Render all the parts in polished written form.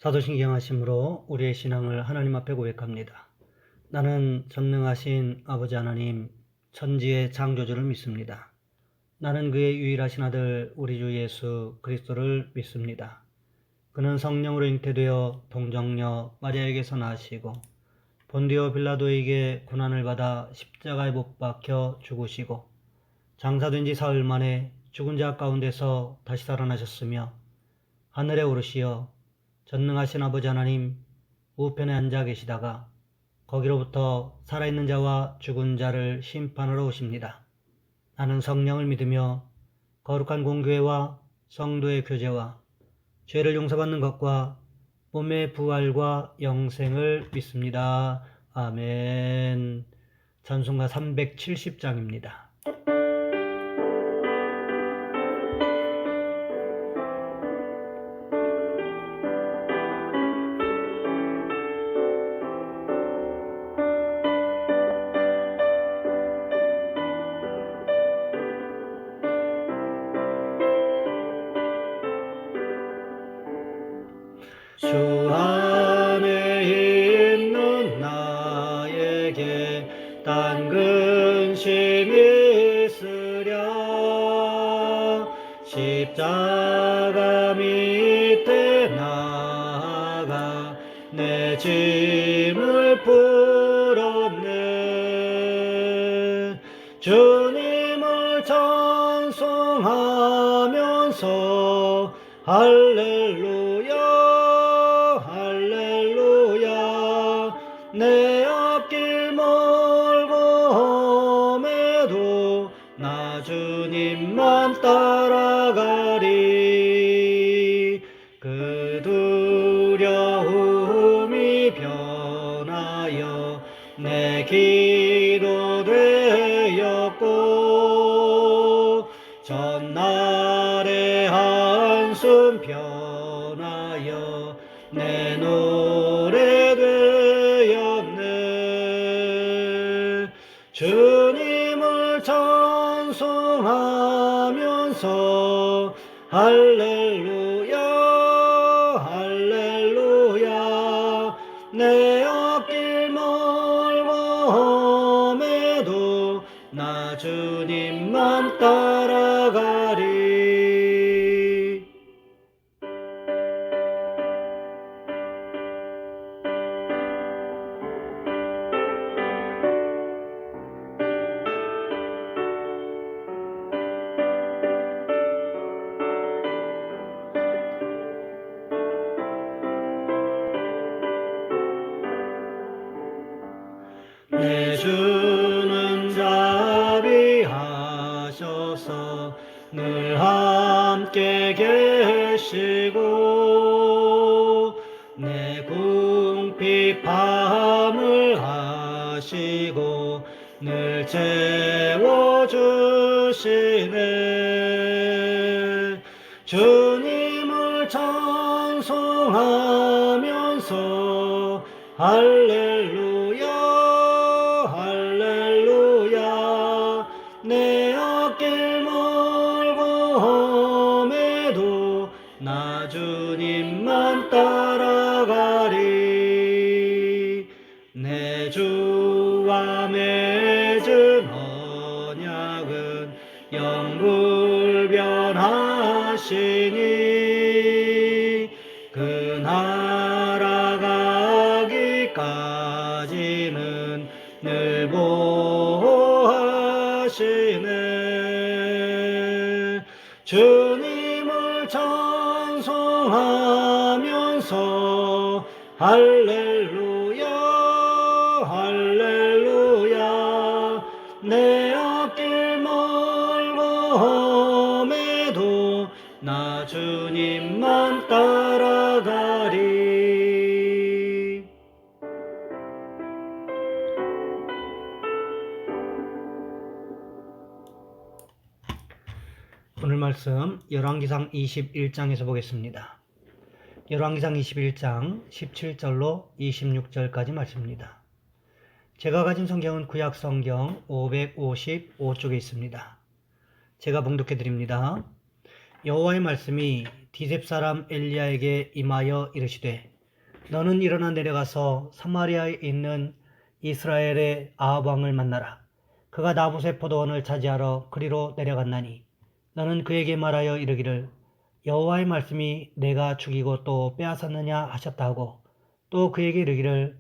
사도신경하심으로 우리의 신앙을 하나님 앞에 고백합니다. 나는 전능하신 아버지 하나님, 천지의 창조주를 믿습니다. 나는 그의 유일하신 아들 우리 주 예수 그리스도를 믿습니다. 그는 성령으로 잉태되어 동정녀 마리아에게서 나시고 본디오 빌라도에게 고난을 받아 십자가에 못 박혀 죽으시고 장사된 지 사흘 만에 죽은 자 가운데서 다시 살아나셨으며 하늘에 오르시어 전능하신 아버지 하나님 우편에 앉아 계시다가 거기로부터 살아있는 자와 죽은 자를 심판하러 오십니다. 나는 성령을 믿으며 거룩한 공교회와 성도의 교제와 죄를 용서받는 것과 몸의 부활과 영생을 믿습니다. 아멘. 찬송가 370장입니다. 주 안에 있는 나에게 딴 근심이 있으랴 십자가 밑에 나아가 내 짐을 풀었네. 주님을 찬송하면서 할렐루야 내 앞길 멀고 험해도 나 주님만 따라가리. 그 두려움이 변하여 내 기도 되었고 전날의 한숨 변하여 내 노래 되었네. 주님을 찬송하면서 할렐루야 내 앞길 멀고 험해도 나 주님만 따라가리. 내 주는 자비하셔서 늘 함께 계시고 내 궁핍함을 하시고 늘 채워주시네. 주님을 찬송하면서 할렐루야 내 앞길 멀고 험해도 나 주님만 따라가리. 내 주와 맺은 언약은 영불변하시니 그 나라 가기까지는 늘 보호하시네. 주님을 찬송하면서 할렐루야 내 앞길 멀고 험해도 나 주님만 따라가리. 오늘 말씀 열왕기상 21장에서 보겠습니다. 열왕기상 21장 17절로 26절까지 말씀입니다. 제가 가진 성경은 구약 성경 555쪽에 있습니다. 제가 봉독해 드립니다. 여호와의 말씀이 디셉 사람 엘리야에게 임하여 이르시되 너는 일어나 내려가서 사마리아에 있는 이스라엘의 아합 왕을 만나라. 그가 나봇의 포도원을 차지하러 그리로 내려갔나니 너는 그에게 말하여 이르기를 여호와의 말씀이 내가 죽이고 또 빼앗았느냐 하셨다 하고 또 그에게 이르기를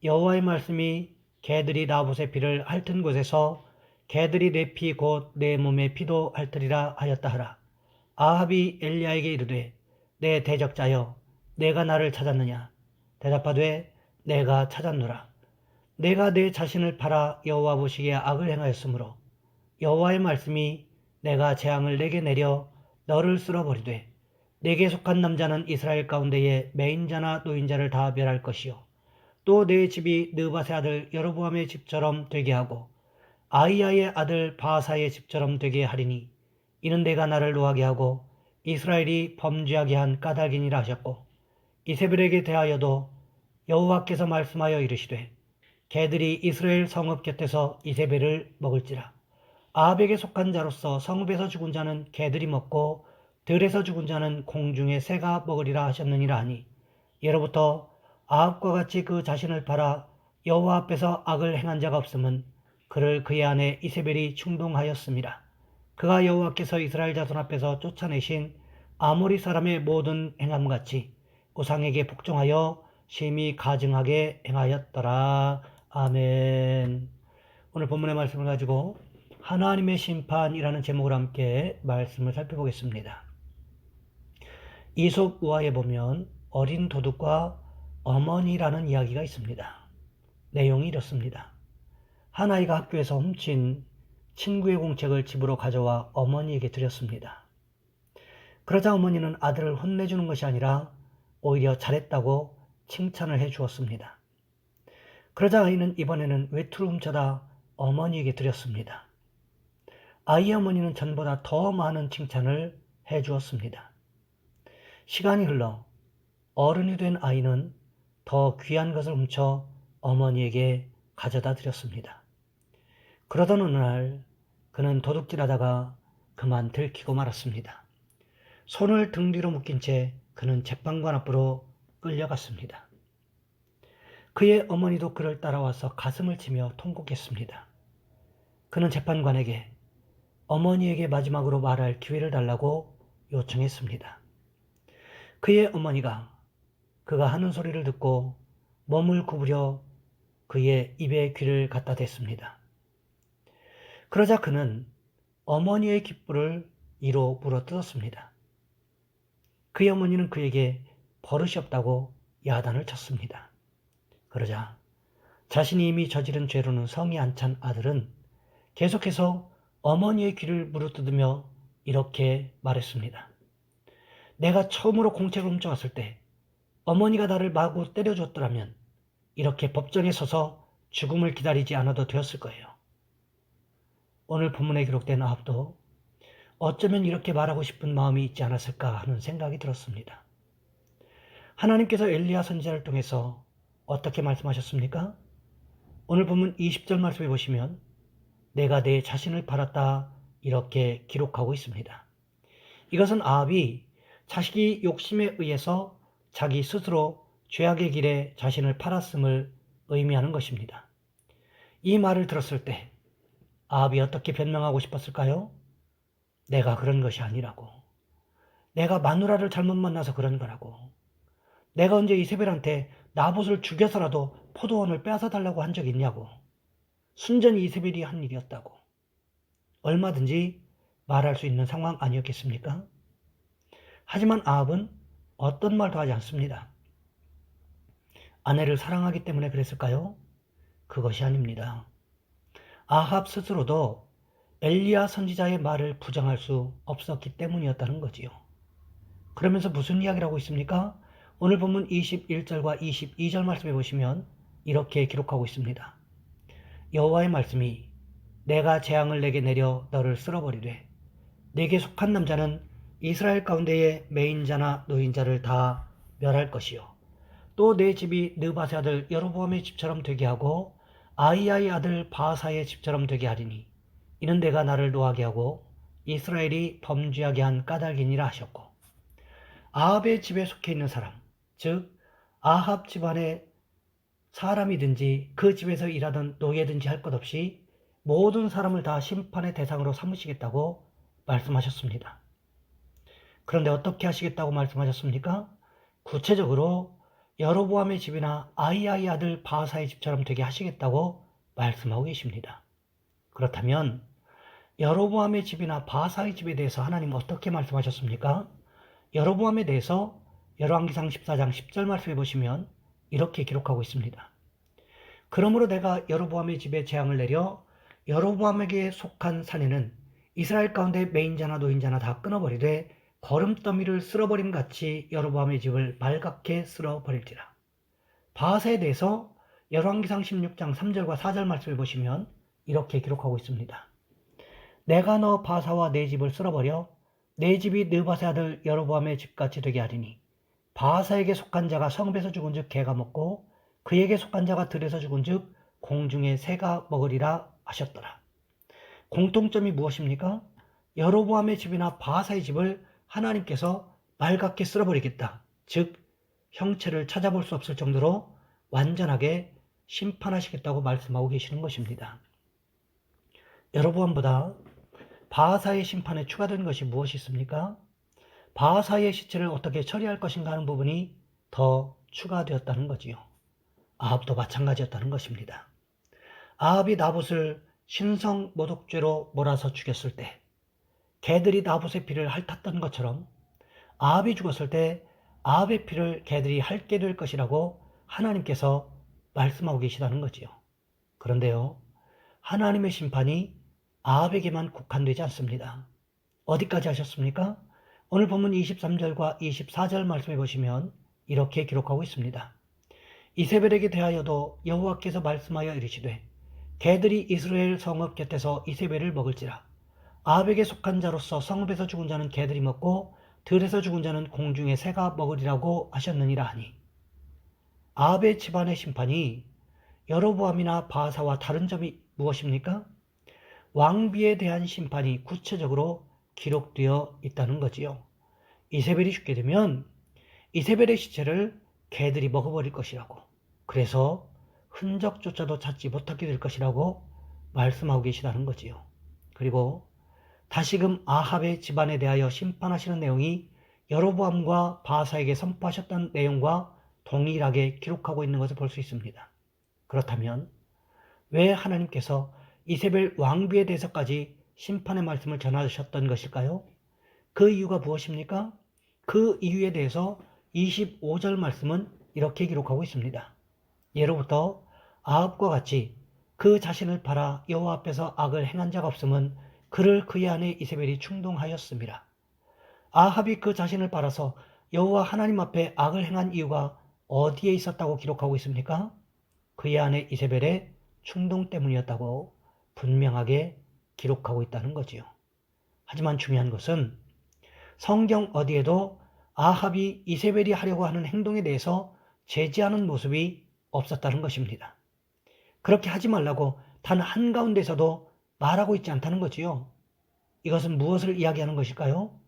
여호와의 말씀이 개들이 나봇의 피를 핥은 곳에서 개들이 내 피 곧 내 몸의 피도 핥으리라 하였다 하라. 아합이 엘리야에게 이르되 내 대적자여 내가 나를 찾았느냐. 대답하되 내가 찾았노라. 내가 내 자신을 팔아 여호와 보시기에 악을 행하였으므로 여호와의 말씀이 내가 재앙을 내게 내려 너를 쓸어버리되 내게 속한 남자는 이스라엘 가운데에 매인자나 노인자를 다 멸할 것이요 또 내 집이 느밧의 아들 여로보암의 집처럼 되게 하고 아히야의 아들 바하사의 집처럼 되게 하리니 이는 내가 나를 노하게 하고 이스라엘이 범죄하게 한 까닭이니라 하셨고 이세벨에게 대하여도 여호와께서 말씀하여 이르시되 개들이 이스라엘 성읍 곁에서 이세벨을 먹을지라. 아합에게 속한 자로서 성읍에서 죽은 자는 개들이 먹고 들에서 죽은 자는 공중의 새가 먹으리라 하셨느니라 하니 예로부터 아합과 같이 그 자신을 팔아 여호와 앞에서 악을 행한 자가 없음은 그를 그의 아내 이세벨이 충동하였습니다. 그가 여호와께서 이스라엘 자손 앞에서 쫓아내신 아모리 사람의 모든 행함같이 우상에게 복종하여 심히 가증하게 행하였더라. 아멘. 오늘 본문의 말씀을 가지고 하나님의 심판이라는 제목으로 함께 말씀을 살펴보겠습니다. 이솝 우화에 보면 어린 도둑과 어머니라는 이야기가 있습니다. 내용이 이렇습니다. 한 아이가 학교에서 훔친 친구의 공책을 집으로 가져와 어머니에게 드렸습니다. 그러자 어머니는 아들을 혼내주는 것이 아니라 오히려 잘했다고 칭찬을 해 주었습니다. 그러자 아이는 이번에는 외투를 훔쳐다 어머니에게 드렸습니다. 아이의 어머니는 전보다 더 많은 칭찬을 해 주었습니다. 시간이 흘러 어른이 된 아이는 더 귀한 것을 훔쳐 어머니에게 가져다 드렸습니다. 그러던 어느 날 그는 도둑질하다가 그만 들키고 말았습니다. 손을 등 뒤로 묶인 채 그는 재판관 앞으로 끌려갔습니다. 그의 어머니도 그를 따라와서 가슴을 치며 통곡했습니다. 그는 재판관에게 어머니에게 마지막으로 말할 기회를 달라고 요청했습니다. 그의 어머니가 그가 하는 소리를 듣고 몸을 구부려 그의 입에 귀를 갖다 댔습니다. 그러자 그는 어머니의 귓불을 이로 물어뜯었습니다. 그의 어머니는 그에게 버릇이 없다고 야단을 쳤습니다. 그러자 자신이 이미 저지른 죄로는 성이 안 찬 아들은 계속해서 어머니의 귀를 물어뜯으며 이렇게 말했습니다. 내가 처음으로 공책을 훔쳐왔을 때 어머니가 나를 마구 때려줬더라면 이렇게 법정에 서서 죽음을 기다리지 않아도 되었을 거예요. 오늘 본문에 기록된 아합도 어쩌면 이렇게 말하고 싶은 마음이 있지 않았을까 하는 생각이 들었습니다. 하나님께서 엘리야 선지자를 통해서 어떻게 말씀하셨습니까? 오늘 본문 20절 말씀에 보시면 내가 내 자신을 팔았다 이렇게 기록하고 있습니다. 이것은 아합이 자식이 욕심에 의해서 자기 스스로 죄악의 길에 자신을 팔았음을 의미하는 것입니다. 이 말을 들었을 때 아합이 어떻게 변명하고 싶었을까요? 내가 그런 것이 아니라고. 내가 마누라를 잘못 만나서 그런 거라고. 내가 언제 이세벨한테 나봇을 죽여서라도 포도원을 빼앗아 달라고 한 적 있냐고. 순전히 이세벨이 한 일이었다고. 얼마든지 말할 수 있는 상황 아니었겠습니까? 하지만 아합은 어떤 말도 하지 않습니다. 아내를 사랑하기 때문에 그랬을까요? 그것이 아닙니다. 아합 스스로도 엘리야 선지자의 말을 부정할 수 없었기 때문이었다는 거지요. 그러면서 무슨 이야기를 하고 있습니까? 오늘 본문 21절과 22절 말씀에 보시면 이렇게 기록하고 있습니다. 여호와의 말씀이 내가 재앙을 내게 내려 너를 쓸어버리되 내게 속한 남자는 이스라엘 가운데의 매인자나 노인자를 다 멸할 것이요 또 내 집이 느밧의 아들 여로보암의 집처럼 되게 하고 아히야의 아들 바하사의 집처럼 되게 하리니 이는 내가 나를 노하게 하고 이스라엘이 범죄하게 한 까닭이니라 하셨고 아합의 집에 속해 있는 사람, 즉 아합 집안의 사람이든지 그 집에서 일하던 노예든지 할 것 없이 모든 사람을 다 심판의 대상으로 삼으시겠다고 말씀하셨습니다. 그런데 어떻게 하시겠다고 말씀하셨습니까? 구체적으로 여로보암의 집이나 아히야의 아들 바하사의 집처럼 되게 하시겠다고 말씀하고 계십니다. 그렇다면 여로보암의 집이나 바하사의 집에 대해서 하나님 어떻게 말씀하셨습니까? 여로보암에 대해서 열왕기상 14장 10절 말씀해 보시면 이렇게 기록하고 있습니다. 그러므로 내가 여로보암의 집에 재앙을 내려 여로보암에게 속한 산에는 이스라엘 가운데 매인자나 노인자나 다 끊어버리되 거름더미를 쓸어버림 같이 여로보암의 집을 말갛게 쓸어버릴지라. 바하사에 대해서 열왕기상 16장 3절과 4절 말씀을 보시면 이렇게 기록하고 있습니다. 내가 너 바하사와 내 집을 쓸어버려 내 집이 느밧의 아들 여로보암의 집같이 되게 하리니 바하사에게 속한 자가 성읍에서 죽은즉 개가 먹고 그에게 속한 자가 들에서 죽은즉 공중의 새가 먹으리라 하셨더라. 공통점이 무엇입니까? 여로보암의 집이나 바하사의 집을 하나님께서 말갛게 쓸어버리겠다. 즉 형체를 찾아볼 수 없을 정도로 완전하게 심판하시겠다고 말씀하고 계시는 것입니다. 여로보암보다 바하사의 심판에 추가된 것이 무엇이 있습니까? 바하사의 시체를 어떻게 처리할 것인가 하는 부분이 더 추가되었다는 거지요. 아합도 마찬가지였다는 것입니다. 아합이 나봇을 신성 모독죄로 몰아서 죽였을 때 개들이 나봇의 피를 핥았던 것처럼 아합이 죽었을 때 아합의 피를 개들이 핥게 될 것이라고 하나님께서 말씀하고 계시다는 거지요. 그런데요, 하나님의 심판이 아합에게만 국한되지 않습니다. 어디까지 하셨습니까? 오늘 본문 23절과 24절 말씀해 보시면 이렇게 기록하고 있습니다. 이세벨에게 대하여도 여호와께서 말씀하여 이르시되 개들이 이스라엘 성읍 곁에서 이세벨을 먹을지라. 아합에게 속한 자로서 성읍에서 죽은 자는 개들이 먹고 들에서 죽은 자는 공중의 새가 먹으리라고 하셨느니라 하니, 아합의 집안의 심판이 여로보암이나 바하사와 다른 점이 무엇입니까? 왕비에 대한 심판이 구체적으로 기록되어 있다는 거지요. 이세벨이 죽게 되면 이세벨의 시체를 개들이 먹어버릴 것이라고, 그래서 흔적조차도 찾지 못하게 될 것이라고 말씀하고 계시다는 거지요. 그리고 다시금 아합의 집안에 대하여 심판하시는 내용이 여로보암과 바하사에게 선포하셨던 내용과 동일하게 기록하고 있는 것을 볼 수 있습니다. 그렇다면 왜 하나님께서 이세벨 왕비에 대해서까지 심판의 말씀을 전하셨던 것일까요? 그 이유가 무엇입니까? 그 이유에 대해서 25절 말씀은 이렇게 기록하고 있습니다. 예로부터 아합과 같이 그 자신을 팔아 여호와 앞에서 악을 행한 자가 없음은 그를 그의 아내 이세벨이 충동하였습니다. 아합이 그 자신을 팔아서 여호와 하나님 앞에 악을 행한 이유가 어디에 있었다고 기록하고 있습니까? 그의 아내 이세벨의 충동 때문이었다고 분명하게 기록하고 있다는 거지요. 하지만 중요한 것은 성경 어디에도 아합이 이세벨이 하려고 하는 행동에 대해서 제지하는 모습이 없었다는 것입니다. 그렇게 하지 말라고 단 한가운데서도 말하고 있지 않다는 거지요. 이것은 무엇을 이야기하는 것일까요?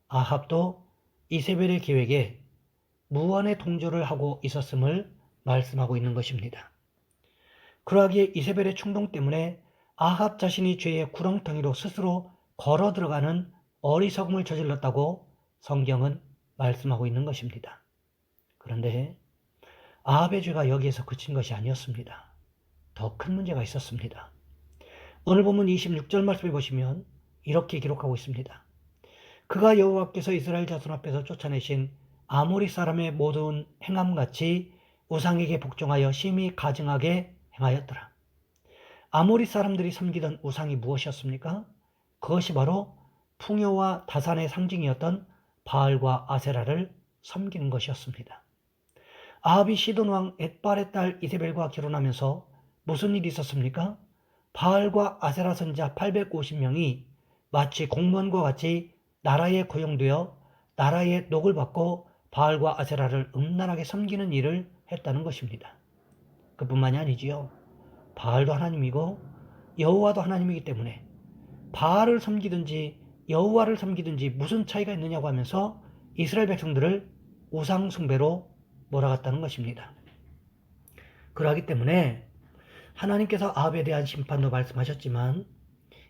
아합도 이세벨의 계획에 무언의 동조를 하고 있었음을 말씀하고 있는 것입니다. 그러하기에 이세벨의 충동 때문에 아합 자신이 죄의 구렁텅이로 스스로 걸어 들어가는 어리석음을 저질렀다고 성경은 말씀하고 있는 것입니다. 그런데 아합의 죄가 여기에서 그친 것이 아니었습니다. 더 큰 문제가 있었습니다. 오늘 본문 26절 말씀을 보시면 이렇게 기록하고 있습니다. 그가 여호와께서 이스라엘 자손 앞에서 쫓아내신 아모리 사람의 모든 행함같이 우상에게 복종하여 심히 가증하게 행하였더라. 아모리 사람들이 섬기던 우상이 무엇이었습니까? 그것이 바로 풍요와 다산의 상징이었던 바알과 아세라를 섬기는 것이었습니다. 아합이 시돈 왕 엣발의 딸 이세벨과 결혼하면서 무슨 일이 있었습니까? 바알과 아세라 선지자 850명이 마치 공무원과 같이 나라에 고용되어 나라의 녹을 받고 바알과 아세라를 음란하게 섬기는 일을 했다는 것입니다. 그뿐만이 아니지요. 바알도 하나님이고 여호와도 하나님이기 때문에 바알을 섬기든지 여호와를 섬기든지 무슨 차이가 있느냐고 하면서 이스라엘 백성들을 우상 숭배로 몰아갔다는 것입니다. 그러하기 때문에 하나님께서 아합에 대한 심판도 말씀하셨지만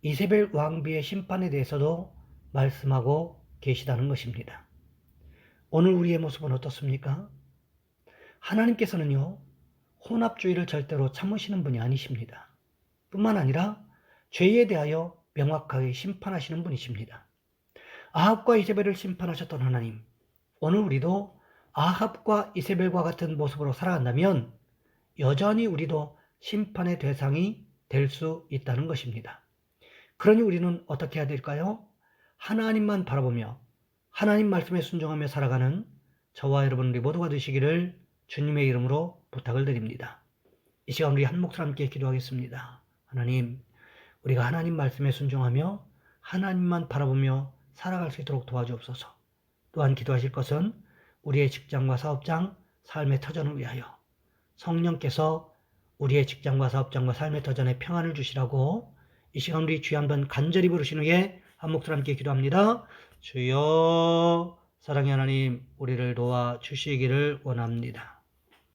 이세벨 왕비의 심판에 대해서도 말씀하고 계시다는 것입니다. 오늘 우리의 모습은 어떻습니까? 하나님께서는요, 혼합주의를 절대로 참으시는 분이 아니십니다. 뿐만 아니라 죄에 대하여 명확하게 심판하시는 분이십니다. 아합과 이세벨을 심판하셨던 하나님, 오늘 우리도 아합과 이세벨과 같은 모습으로 살아간다면 여전히 우리도 심판의 대상이 될 수 있다는 것입니다. 그러니 우리는 어떻게 해야 될까요? 하나님만 바라보며 하나님 말씀에 순종하며 살아가는 저와 여러분들이 모두가 되시기를 주님의 이름으로 부탁을 드립니다. 이 시간 우리 한 목소리 함께 기도하겠습니다. 하나님, 우리가 하나님 말씀에 순종하며 하나님만 바라보며 살아갈 수 있도록 도와주옵소서. 또한 기도하실 것은 우리의 직장과 사업장, 삶의 터전을 위하여 성령께서 우리의 직장과 사업장과 삶의 터전에 평안을 주시라고 이 시간 우리 주여 한번 간절히 부르신 후에 한 목소리 함께 기도합니다. 주여, 사랑의 하나님, 우리를 도와주시기를 원합니다.